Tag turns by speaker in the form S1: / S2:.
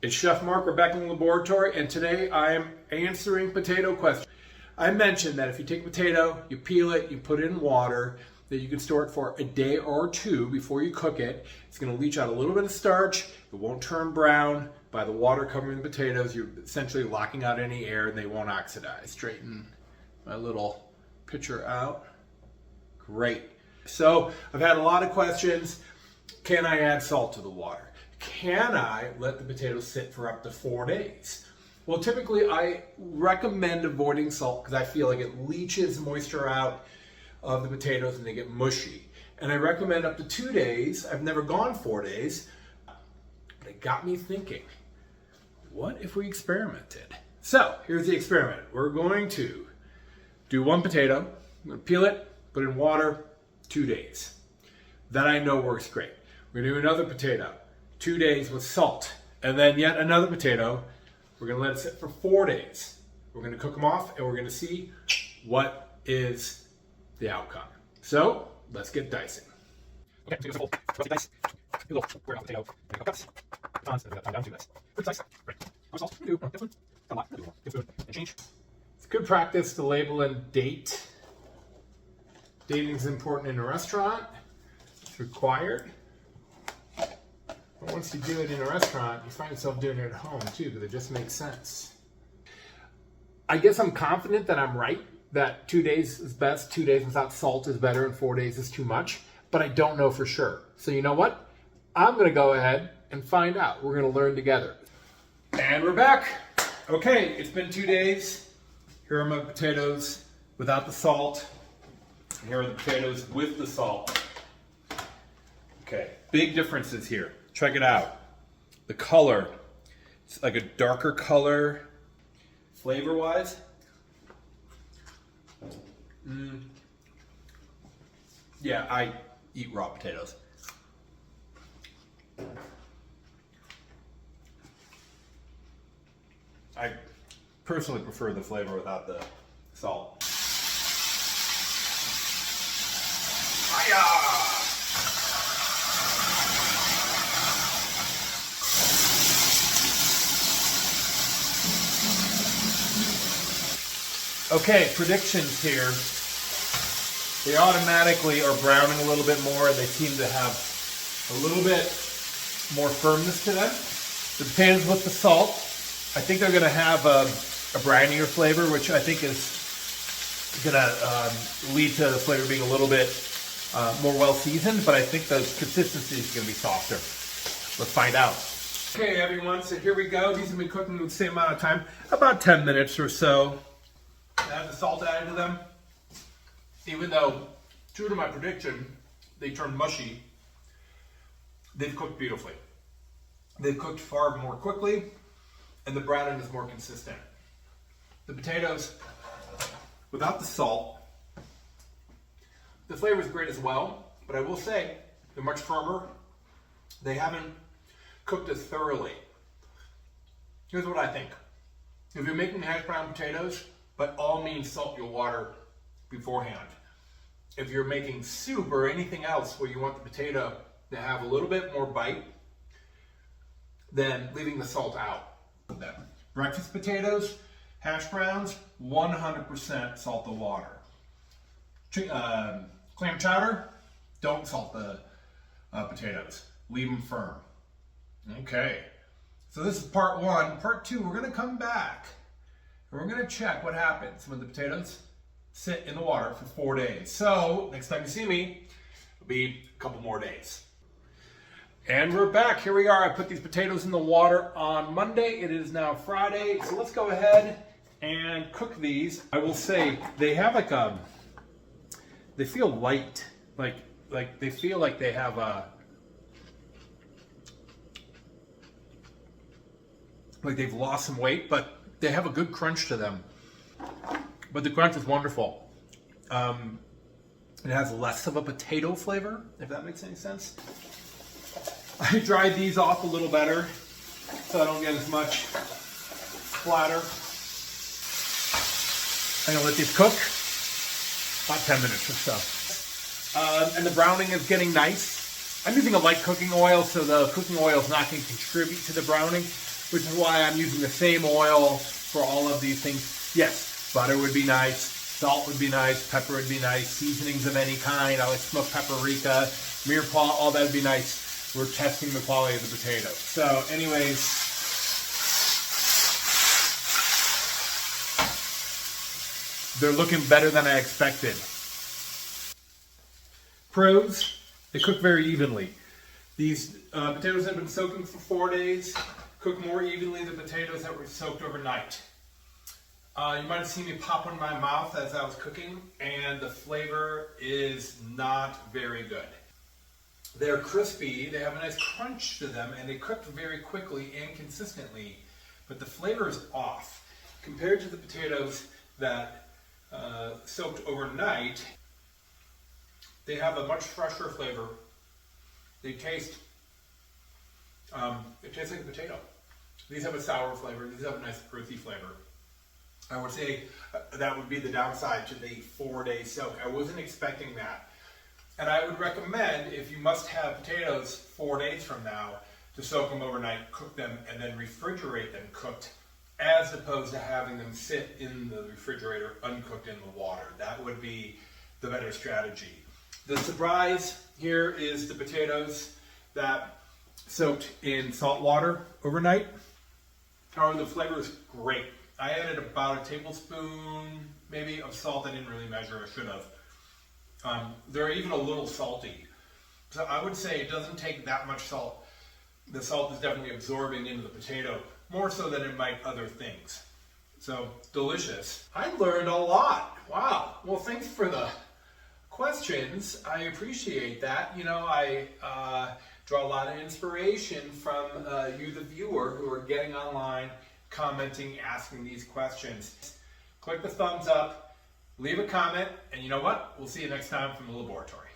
S1: It's Chef Mark, we're back in the laboratory, and today I am answering potato questions. I mentioned that if you take a potato, you peel it, you put it in water, that you can store it for a day or two before you cook it. It's going to leach out a little bit of starch, it won't turn brown. By the water covering the potatoes, you're essentially locking out any air and they won't oxidize. Straighten my little pitcher out. Great. So I've had a lot of questions. Can I add salt to the water? Can I let the potatoes sit for up to 4 days? Well, typically I recommend avoiding salt because I feel like it leaches moisture out of the potatoes and they get mushy. And I recommend up to 2 days. I've never gone 4 days, but it got me thinking, what if we experimented? So here's the experiment. We're going to do one potato, I'm going to peel it, put it in water, 2 days. That I know works great. We're going to do another potato, 2 days with salt, and then yet another potato. We're going to let it sit for 4 days. We're going to cook them off and we're going to see what is the outcome. So let's get dicing. Okay, potatoes full. Let's dice. A little square off potato. Make a cuts. Tons. And down to this. Good dice. Great. How much salt? Do. This one. A lot. Do. Give food. And change. It's good practice to label and date. Dating is important in a restaurant. It's required. But once you do it in a restaurant, you find yourself doing it at home too, because it just makes sense. I guess I'm confident that I'm right, that 2 days is best, 2 days without salt is better, and 4 days is too much, but I don't know for sure. So you know what? I'm gonna go ahead and find out. We're gonna learn together. And we're back. Okay, it's been 2 days. Here are my potatoes without the salt. Here are the potatoes with the salt. Okay, big differences here. Check it out. The color, it's like a darker color. Flavor-wise, yeah, I eat raw potatoes. I personally prefer the flavor without the salt. Hiya! Okay, predictions here. They automatically are browning a little bit more and they seem to have a little bit more firmness to them. The potatoes with the salt, I think they're going to have a brownier flavor, which I think is going to lead to the flavor being a little bit more well seasoned, but I think the consistency is going to be softer. Let's find out. Okay, everyone, so here we go. These have been cooking the same amount of time, about 10 minutes or so. I have the salt added to them. Even though, true to my prediction, they turned mushy, they've cooked beautifully. They've cooked far more quickly, and the browning is more consistent. The potatoes, without the salt, the flavor is great as well, but I will say they're much firmer. They haven't cooked as thoroughly. Here's what I think. If you're making hash brown potatoes, by all means salt your water beforehand. If you're making soup or anything else where you want the potato to have a little bit more bite, then leaving the salt out of them. Breakfast potatoes, hash browns, 100% salt the water. Clam chowder, don't salt the potatoes. Leave them firm. Okay, so this is part one. Part two, we're gonna come back. And we're going to check what happens when the potatoes sit in the water for 4 days. So, next time you see me, it'll be a couple more days. And we're back. Here we are. I put these potatoes in the water on Monday. It is now Friday. So let's go ahead and cook these. I will say they have like they feel light. Like they feel like they have like they've lost some weight, but they have a good crunch to them, but the crunch is wonderful. It has less of a potato flavor, if that makes any sense. I dried these off a little better so I don't get as much splatter. I'm gonna let these cook about 10 minutes or so. And the browning is getting nice. I'm using a light cooking oil, so the cooking oil is not going to contribute to the browning. which is why I'm using the same oil for all of these things. Yes, butter would be nice, salt would be nice, pepper would be nice, seasonings of any kind. I like smoked paprika, mirepoix, all that would be nice. We're testing the quality of the potatoes. So anyways, they're looking better than I expected. Pros, they cook very evenly. These potatoes have been soaking for 4 days, cook more evenly than potatoes that were soaked overnight. You might have seen me pop one in my mouth as I was cooking, and the flavor is not very good. They're crispy, they have a nice crunch to them, and they cooked very quickly and consistently, but the flavor is off. Compared to the potatoes that soaked overnight, they have a much fresher flavor. They taste like a potato. These have a sour flavor, these have a nice earthy flavor. I would say that would be the downside to the 4-day soak. I wasn't expecting that. And I would recommend, if you must have potatoes 4 days from now, to soak them overnight, cook them, and then refrigerate them cooked, as opposed to having them sit in the refrigerator uncooked in the water. That would be the better strategy. The surprise here is the potatoes that soaked in salt water overnight. The flavor is great. I added about a tablespoon, maybe, of salt. I didn't really measure, I should have. They're even a little salty. So I would say it doesn't take that much salt. The salt is definitely absorbing into the potato, more so than it might other things. So, delicious. I learned a lot. Wow. Well, thanks for the questions. I appreciate that. You know, I draw a lot of inspiration from you, the viewer, who are getting online, commenting, asking these questions. Click the thumbs up, leave a comment, and you know what? We'll see you next time from the laboratory.